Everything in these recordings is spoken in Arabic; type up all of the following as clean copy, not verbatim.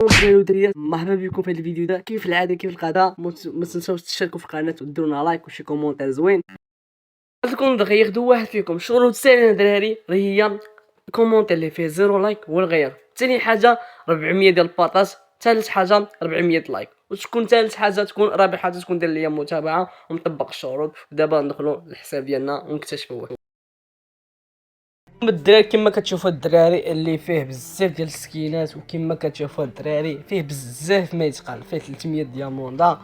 الدراري ودريات، مرحبا بكم في هذا الفيديو. ده كيف العاده كيف القضاء، ما تنساوش تشتركوا في القناه وديروا لنا لايك وشي كومونتير زوين. غادي دغيا واحد فيكم شروط ساهله دراري، هي الكومونتير اللي فيه 0 لايك والغير. ثاني حاجه 400 ديال البارطاج. ثالث حاجه 400 لايك. وتكون ثالث حاجه تكون رابع حاجه تكون دير ليا متابعه ومطبق الشروط. ودابا ندخلوا للحساب ديالنا ونكتشفوا الدراري. كما كتشوفوا الدراري اللي فيه بزاف ديال السكينات، وكما كتشوفوا الدراري فيه بزاف ما يتقال، فيه 300 دياموندا.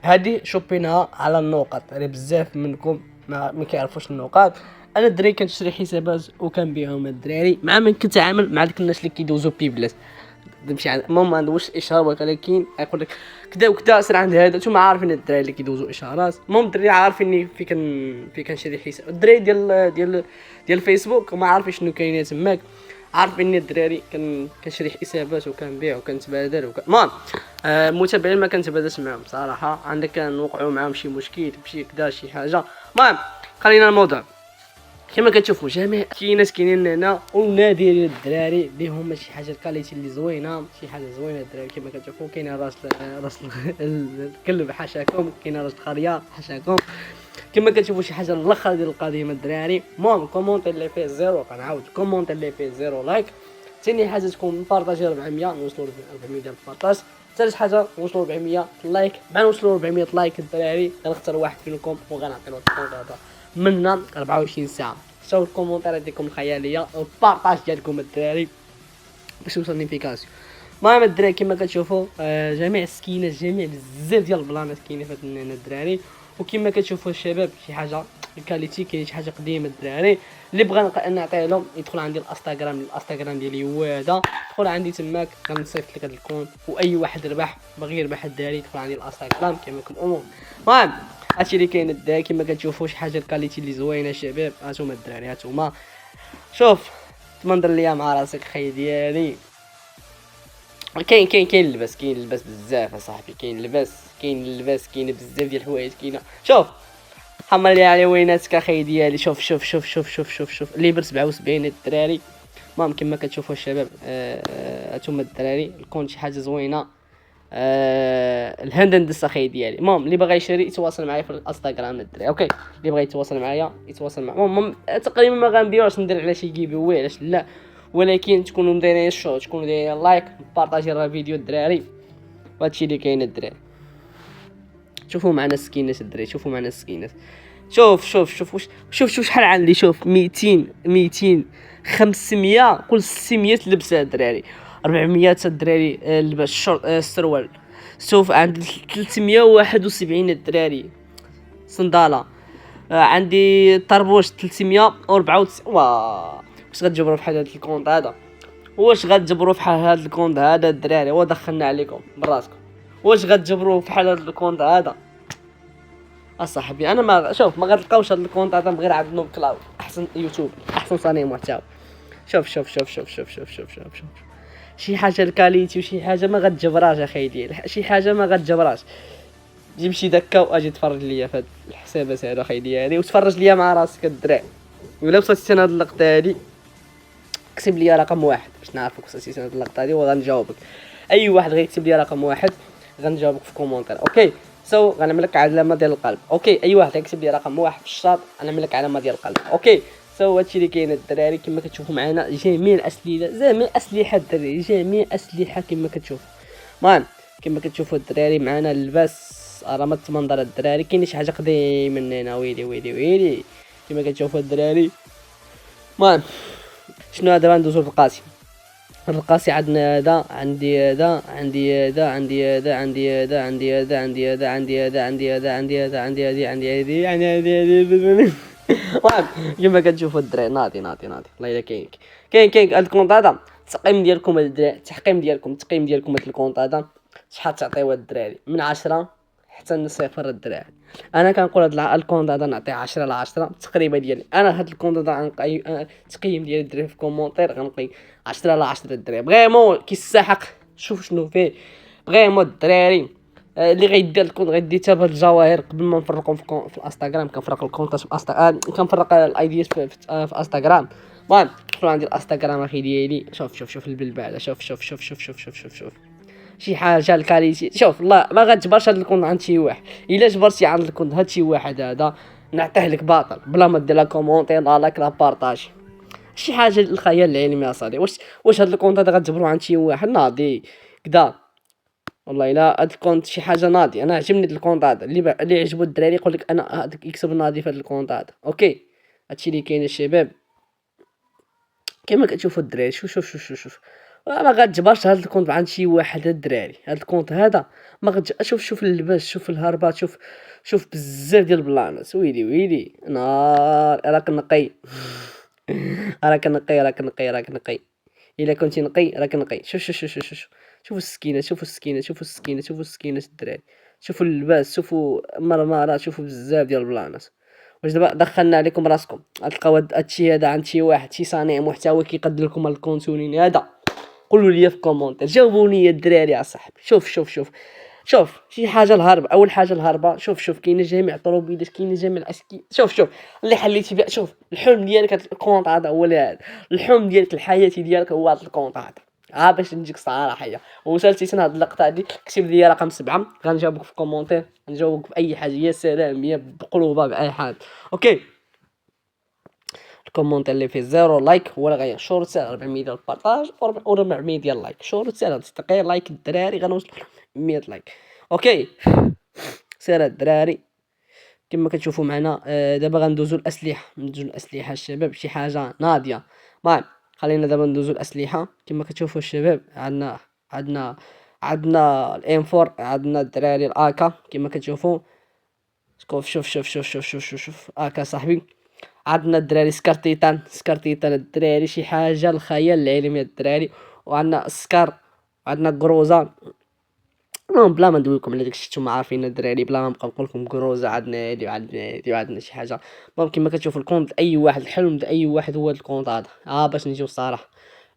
هذه شوبيناها على النقط، يعني بزاف منكم ما كيعرفوش النقاط. انا الدراري كنشري حسابات وكنبيعهم الدراري مع من كنتعامل مع ديك الناس اللي كيدوزو بيبلاس. نمشي عند ما عندوش اشهار، ولكن يقول لك كدا وكدا سير عند هذا. نتوما عارفين الدراري اللي كيدوزو اشهارات. المهم الدراري عارفيني في كنشري حساب. الدراري ديال الفيسبوك ما عارفين شنو كاين تماك. عارفين الدراري كنشري حسابات وكنبيع وكنتبادل المهم المتابعين ما كنتبادلش معاهم صراحه. عندك كنوقعوا معاهم شي مشكل بشي كدا شي حاجه. المهم خلينا الموضوع. كما كتشوفوا جميع كاينين هنا ونادرين الدراري اللي هما شي حاجه الكاليتي اللي زوينه، شي حاجه زوينه الدراري. كما كتشوفوا كاين راس الكلب حاشاكم، كاين راس الخريه حاشاكم. كما كتشوفوا شي حاجه الاخر ديال القضيه الدراري. المهم الكومونتير اللي فيه 0 كنعاود الكومونتير اللي فيه 0 لايك. ثاني حاجه تكون بارطاجي 400 نوصلوا ل 400 ديال البارطاج. ثالث حاجه نوصلوا 400 لايك. بعد نوصلوا 400 لايك الدراري غنختار واحد فيكم وغنعطيو الكونت منا 24 ساعه. شوفوا الكومونتيرات ديالكم الخياليه والبارطاج ديالكم الدراري باش توصل نوتيفيكاسيون. المهم الدراري كما كتشوفوا جميع السكينات، جميع بزاف ديال البلانات كاينين في هنا الدراري. وكما كتشوفوا الشباب شي حاجه الكاليتي، كاين شي حاجه قديمه الدراري. اللي بغى نعطيه لهم يدخل عندي الانستغرام ديالي هو هذا. دخل عندي تماك غنصيفط لك هذا الكونت. واي واحد باغي يربح الدراري يدخل عندي الانستغرام كما لكم الامور. المهم هادشي اللي كاين الدراري. كما كتشوفوا شي حاجه الكاليتي اللي زوينه شباب. هانتوما الدراري هانتوما شوف تمنظر ليا مع راسك خي ديالي. كاين اللبس بزاف اصاحبي. كاين بزاف ديال الحوايج كاينه. شوف حمر لي على ويناتك اخي ديالي. شوف ليبر 77 الدراري. المهم كما كتشوفوا الشباب هانتوما الدراري الكونت شي حاجه زوينه. الهند ندس اخي ديالي. المهم اللي بغى يشري يتواصل معايا في الانستغرام الدراري. اوكي اللي بغى يتواصل معايا يتواصل معايا. المهم تقريبا ما غنبيعوش ندير على شي جيبي وي علاش لا، ولكن تكونوا مديرين الشو، تكونوا دايرين لايك بارطاجي الفيديو الدراري. وهادشي اللي كاين الدراري. شوفوا معنا السكينات الدراري، شوفوا معنا السكينات. شوف شحال عندي. شوف 200 500 قول 600 لبسه الدراري. 400 الدراري السروال. شوف عندي 371 الدراري صنداله. عندي طربوش 394. واش غتجبروا بحال هذا الكونت هذا؟ واش غتجبروا بحال هذا الكونت هذا الدراري؟ ودخلنا عليكم براسكم. واش غتجبروا بحال هذا الكونت هذا اصاحبي؟ انا ما ما غتلقاوش هذا الكونت هذا غير عند نوب كلاود، احسن يوتيوب، احسن صانع محتوى. شوف شي حاجه الكاليتي وشي حاجه ما غتجبراش اخي ديال شي حاجه ما غتجبراش. جيب شي دكه واجي تفرج ليا في هاد الحسابات هذا اخي ديالي، وتفرج ليا مع راسك الدراري. ولا وصلتي هاد اللقطه هادي اكتب لي رقم 1 باش نعرفك وصلتي هاد اللقطه هادي وغنجاوبك. اي واحد غيكتب لي رقم 1 غنجاوبك في كومونتير. اوكي غنعمل لك علامه ديال القلب. اوكي اي واحد يكتب لي رقم 1 في الشاط غنعمل لك علامه ديال القلب. اوكي هادشي اللي كاين الدراري. كما كتشوفوا معنا جميع الاسلحه الدراري، جميع اسلحه كما كتشوفوا. المهم كما كتشوفوا الدراري معنا اللباس راه ما تمنظر الدراري. كاين شي حاجه قديمه من هنا ويلي كما كتشوفوا الدراري. المهم شنو هذا؟ ندوزو للقاسي. القاسي عندنا هذا، عندي هذا كما كتشوفوا الدراري. ناضي والله الا كاين هذا الكونط هذا. التقييم ديالكم التقييم ديالكم هذا الكونط هذا شحال تعطيوه الدراري؟ من 10 حتى صفر الدراري. انا كنقول هذا الكونط هذا نعطيه 10 على 10 التقريبه ديالي. انا هذا الكونط هذا التقييم ديالي الدراري في كومونتير غنقي 10 على 10 الدراري. فريمون كيستحق. شوف شنو فيه فريمون الدراري. اللي غيدير الكونط غيدي حتى بهاد الجواهر قبل ما نفرقهم في الانستغرام. كنفرق الكونطات في الانستغرام، كنفرق الايديات في الانستغرام. المهم دخلوا عندي الانستغرام اخي ديالي. شوف البلبع. شوف شي حاجه الكاليتي. شوف والله ما غتجبرش هاد الكونت عند شي واحد، الا جبرتي عند الكونت هاد شي واحد هذا نعطيه لك باطل بلا ما دير لا كومونتير لا لايك لا بارطاجي. شي حاجه الخيال العلمي يا صاحبي. واش هاد الكونت هذا غتجبرو عند شي واحد ناضي كدا؟ والله الا هاد الكونت شي حاجه ناضي. انا عجبني هاد الكونت هذا اللي عجبو الدراري يقول لك انا هذاك يكتب ناضي في هاد الكونت هذا. اوكي هادشي اللي كاين الشباب كما كتشوفوا الدراري. شوف ما غتجبرش هاد الكونت عند شي واحد الدراري. هاد الكونت هذا ما شوف اللباس، شوف الهربات، شوف بزاف ديال البلانات. ويلي نار راك نقي راك نقي الا كنتي نقي راك نقي. شوف السكينه الدراري، شوفوا اللباس، شوفوا مرمرات، شوفوا بزاف ديال البلانات. واش دابا دخلنا عليكم راسكم غتلقاو هادشي هذا عند شي واحد شي صانع محتوى كيقدر لكم الكونتوني هذا؟ قولوا لي في كومونتير، جاوبوني يا الدراري يا صاحبي. شوف شي حاجه الهربه. اول حاجه الهربه، شوف كاينه جميع الطروبيلات، كاينه جميع الاسكي. شوف اللي حليتي بها. شوف الحلم ديالك هاد الكونط هذا هو الحلم ديالك الحياتي ديالك هو هاد الكونط هذا. باش نجيك صراحه وصلتي هاد اللقطه هادي كتب لي رقم 7 غنجاوبك في كومونتير، غنجاوبك في اي حاجه. يا سلام يا بقلوبه باي حاجه. اوكي الكومونتير اللي فيه زيرو لايك هو اللي غينشر رساله 400 ديال البارطاج و 400 ديال اللايك. شور رساله دقيقه لايك الدراري غنوصل 100 لايك. اوكي سير الدراري كما كتشوفوا معنا. دابا غندوزو الاسلحه الشباب. شي حاجه ناضيه. المهم خلينا دابا ندوزو الاسلحه. كما كتشوفوا الشباب عندنا الام 4، عندنا الدراري الاكا كما كتشوفوا. شوف اكا صاحبي. عندنا الدراري سكارتيتان الدراري شي حاجه الخيال العلمي الدراري. وعندنا سكار، عندنا كروزا. المهم بلا ما ندويكم على داكشي نتوما عارفين الدراري، بلا ما نبقى نقول لكم كروزا. عندنا هادي وعندنا شي حاجه. المهم كما كتشوفوا الكونت اي واحد الحلم ديال اي واحد هو الكونت هذا. باش نجيو الصراحه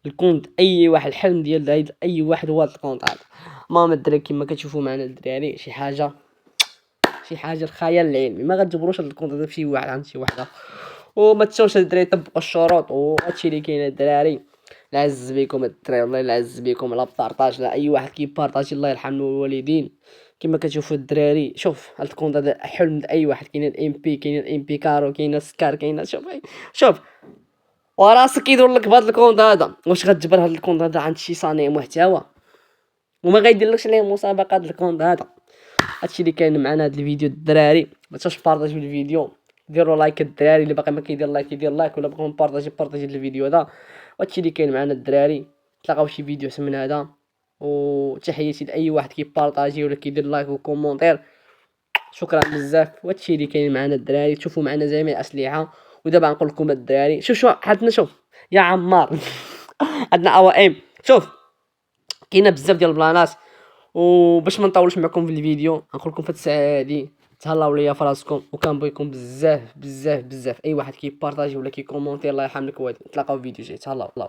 الكونت اي واحد الحلم ديال اي واحد هو الكونت هذا. المهم الدراري كما كتشوفوا معنا الدراري شي حاجه الخيال العلمي. ما غتجبروش هاد الكونت هذا في شي واحد عند شي وحده. وما تنساوش الدراري طبقوا الشروط وهادشي اللي كاين الدراري. العز بكم الدراري، والله العز بكم. لا بارطاج لا اي واحد كيبارطاجي الله يرحم الوالدين. كما كتشوفوا الدراري شوف هاد الكونت هذا حلم اي واحد. كاين الام بي، كاين الام بي كارو، كاين سكار، كاين شوف وراسك كيدور لك بهاد الكونت هذا. واش غتجبر هاد الكونت هذا عند شي صانع محتوى وما غيديرلكش ليه مسابقه الكونت هذا؟ هادشي اللي كاين معنا هاد الفيديو الدراري. ما تنساوش بارطاجيو الفيديو، ديروا لايك الدراري. اللي باقي ما كيدير لايك يدير لايك، ولا بغيتو بارطاجي الفيديو هذا. وهادشي اللي كاين معنا الدراري. تلاقاو شي فيديو احسن من هذا. وتحياتي لاي واحد كيبارطاجي ولا كيدير لايك وكومونتير. شكرا بزاف. وهادشي اللي كاين معنا الدراري. تشوفوا معنا جميع الاسلحه. ودابا نقول لكم الدراري شوف عندنا يا عمار عندنا اوائم. شوف كاينه بزاف ديال البلانات. وباش ما نطولش معكم في الفيديو نقول لكم في هاد الساعه هادي تهلاو ليا فراسكم. وكنبغيكم بزاف اي واحد كيبارطاجي ولا كيكومونتي الله يرحم لك والديك. نتلاقاو في فيديو جاي. تهلاو.